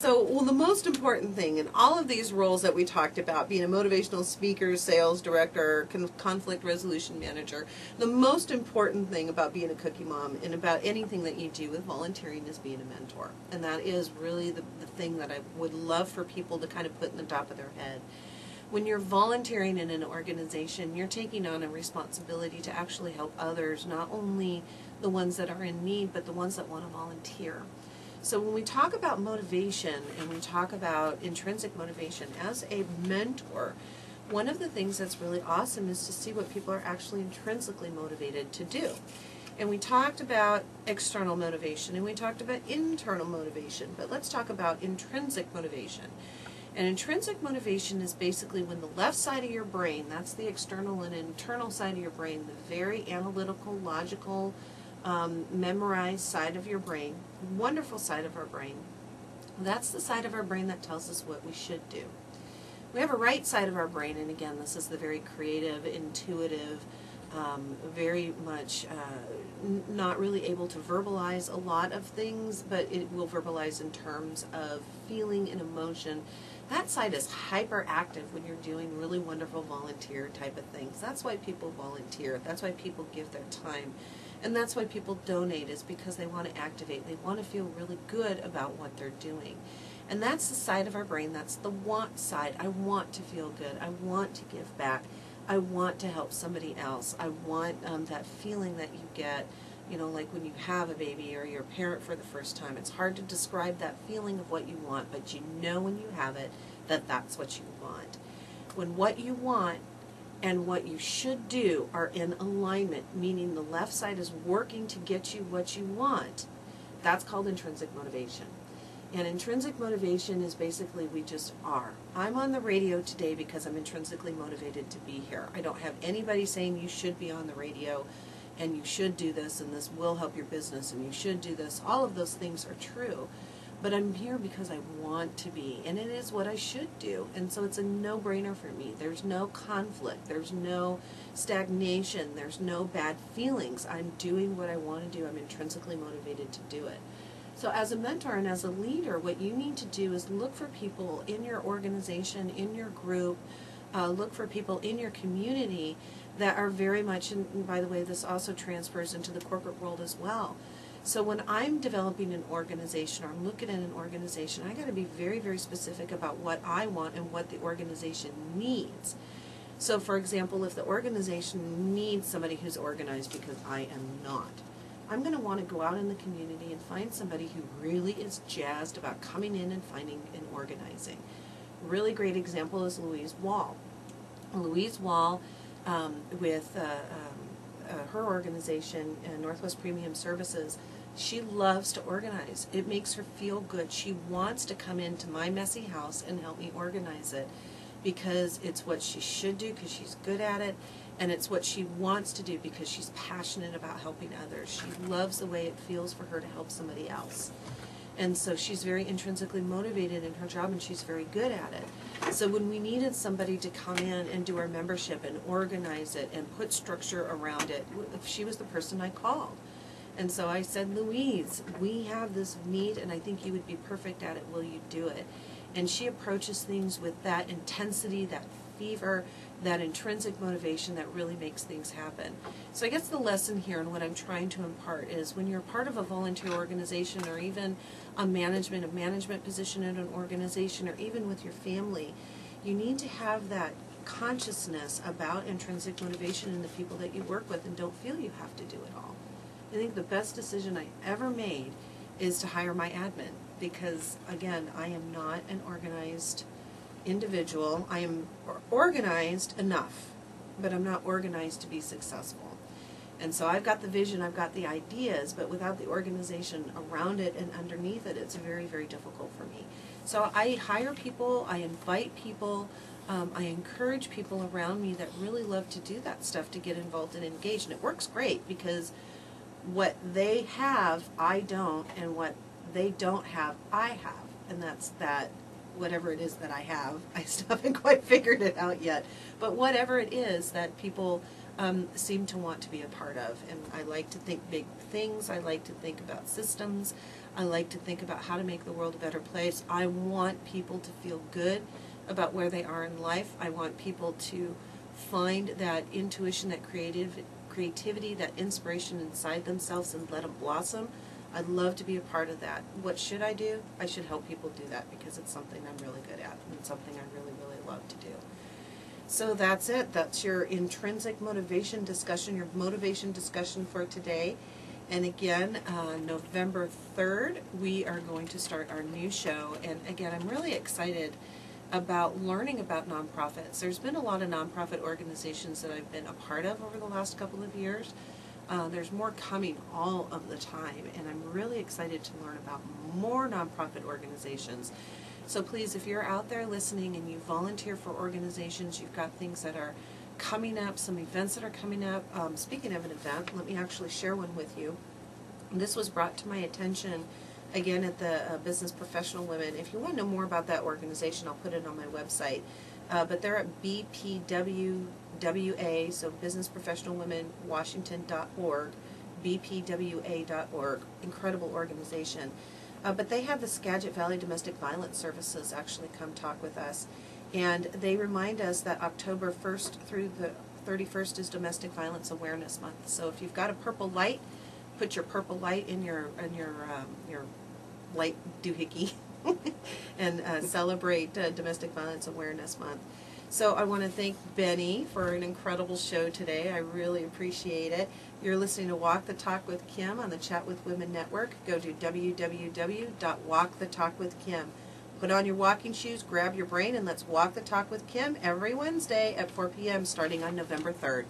So, well, the most important thing in all of these roles that we talked about, being a motivational speaker, sales director, conflict resolution manager, the most important thing about being a cookie mom and about anything that you do with volunteering is being a mentor. And that is really the thing that I would love for people to kind of put in the top of their head. When you're volunteering in an organization, you're taking on a responsibility to actually help others, not only the ones that are in need, but the ones that want to volunteer. So when we talk about motivation and we talk about intrinsic motivation, as a mentor, one of the things that's really awesome is to see what people are actually intrinsically motivated to do. And we talked about external motivation and we talked about internal motivation, but let's talk about intrinsic motivation. And intrinsic motivation is basically when the left side of your brain, that's the external and internal side of your brain, the very analytical, logical, memorized side of your brain, wonderful side of our brain. That's the side of our brain that tells us what we should do. We have a right side of our brain, and again, this is the very creative, intuitive, very much not really able to verbalize a lot of things, but it will verbalize in terms of feeling and emotion. That side is hyperactive when you're doing really wonderful volunteer type of things. That's why people volunteer. That's why people give their time. And that's why people donate, is because they want to activate. They want to feel really good about what they're doing. And that's the side of our brain. That's the want side. I want to feel good. I want to give back. I want to help somebody else. I want that feeling that you get, like when you have a baby or you're a parent for the first time. It's hard to describe that feeling of what you want, but you know when you have it that that's what you want. When what you want and what you should do are in alignment, meaning the left side is working to get you what you want, that's called intrinsic motivation. And intrinsic motivation is basically we just are. I'm on the radio today because I'm intrinsically motivated to be here. I don't have anybody saying you should be on the radio and you should do this and this will help your business and you should do this. All of those things are true. But I'm here because I want to be, and it is what I should do. And so it's a no-brainer for me. There's no conflict. There's no stagnation. There's no bad feelings. I'm doing what I want to do. I'm intrinsically motivated to do it. So as a mentor and as a leader, what you need to do is look for people in your organization, in your group, look for people in your community that are very much, and by the way, this also transfers into the corporate world as well. So when I'm developing an organization or I'm looking at an organization, I got to be very, very specific about what I want and what the organization needs. So for example, if the organization needs somebody who's organized because I am not, I'm going to want to go out in the community and find somebody who really is jazzed about coming in and finding and organizing. Really great example is Louise Wall. Louise Wall with her organization, Northwest Premium Services, she loves to organize. It makes her feel good. She wants to come into my messy house and help me organize it because it's what she should do because she's good at it, and it's what she wants to do because she's passionate about helping others. She loves the way it feels for her to help somebody else. And so she's very intrinsically motivated in her job, and she's very good at it. So when we needed somebody to come in and do our membership and organize it and put structure around it, she was the person I called. And so I said, Louise, we have this need, and I think you would be perfect at it. Will you do it? And she approaches things with that intensity, that fever, that intrinsic motivation that really makes things happen. So I guess the lesson here and what I'm trying to impart is when you're part of a volunteer organization or even a management position in an organization or even with your family, you need to have that consciousness about intrinsic motivation in the people that you work with and don't feel you have to do it all. I think the best decision I ever made is to hire my admin because, again, I am not an organized individual. I am organized enough, but I'm not organized to be successful. And so I've got the vision, I've got the ideas, but without the organization around it and underneath it, it's very, very difficult for me. So I hire people, I invite people, I encourage people around me that really love to do that stuff to get involved and engaged. And it works great because what they have, I don't, and what they don't have, I have. And that's that, whatever it is that I have. I still haven't quite figured it out yet. But whatever it is that people seem to want to be a part of. And I like to think big things. I like to think about systems. I like to think about how to make the world a better place. I want people to feel good about where they are in life. I want people to find that intuition, that creativity, that inspiration inside themselves and let them blossom. I'd love to be a part of that. What should I do? I should help people do that because it's something I'm really good at and something I really, really love to do. So that's it. That's your intrinsic motivation discussion, your motivation discussion for today. And again, November 3rd, we are going to start our new show. And again, I'm really excited about learning about nonprofits. There's been a lot of nonprofit organizations that I've been a part of over the last couple of years. There's more coming all of the time, and I'm really excited to learn about more nonprofit organizations. So please, if you're out there listening and you volunteer for organizations, you've got things that are coming up, some events that are coming up. Speaking of an event, let me actually share one with you. This was brought to my attention again at the Business Professional Women. If you want to know more about that organization, I'll put it on my website. But they're at BPWWA, so Business Professional Women Washington.org, BPWA.org. Incredible organization. But they have the Skagic Valley Domestic Violence Services actually come talk with us. And they remind us that October 1st through the 31st is Domestic Violence Awareness Month. So if you've got a purple light, put your purple light in your light doohickey and celebrate Domestic Violence Awareness Month. So I want to thank Benny for an incredible show today. I really appreciate it. You're listening to Walk the Talk with Kim on the Chat with Women Network. Go to www.walkthetalkwithkim. Put on your walking shoes, grab your brain, and let's walk the talk with Kim every Wednesday at 4 p.m. starting on November 3rd.